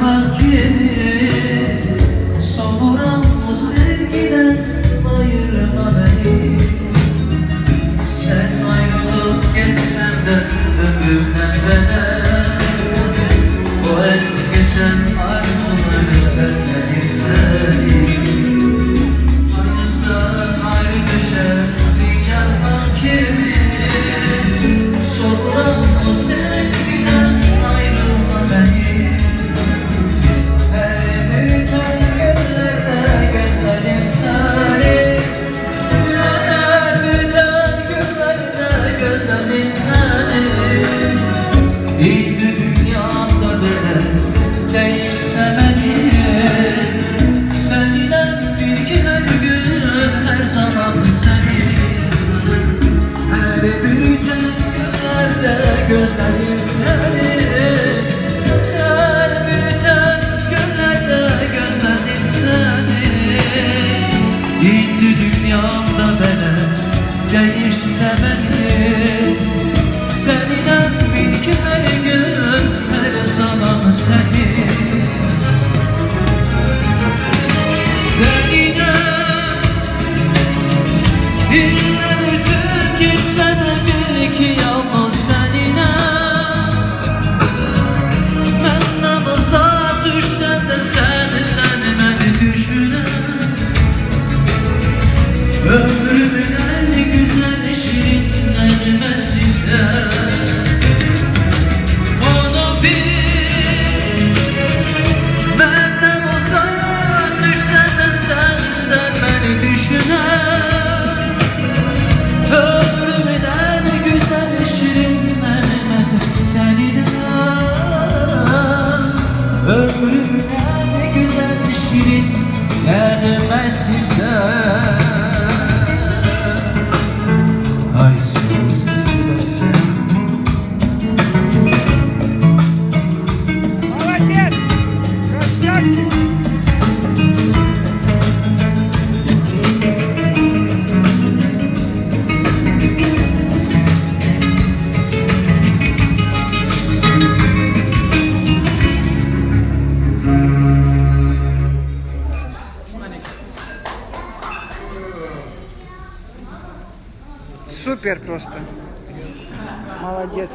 yakar kimi, sonra bu sevgiden ayırma beni. Sen ayrılıp geçsen de ömrümden bedel, o en geçen arzuları seslenir seni. Ayrıca ayrı düşer bir yakar kimi, sonra bu sevgiden ayrılma beni. Her biten günlerde gözlerim seni, her biten günlerde gözlerim seni. İndi dünyamda böyle değişse beni, seninle bir her gün her zaman seni. Her biten günlerde gözlerim seni, her biten günlerde gözlerim seni. İndi dünyamda böyle değişse beni, seninle bir her gün her zaman seni. Seninle iller tükürse de bil ki yalnız seninle. Ben namaza düşsem de sen beni düşüne. Ömrümün en güzel şirin elmesi sen. Onu bil, benden uzak düşsen de sen beni düşüne. Ömrümün en güzel şirin elmesi seninle. Ömrümün en güzel şirin elmesi sen. Ay Молодец! Красавчик! Супер просто. Молодец.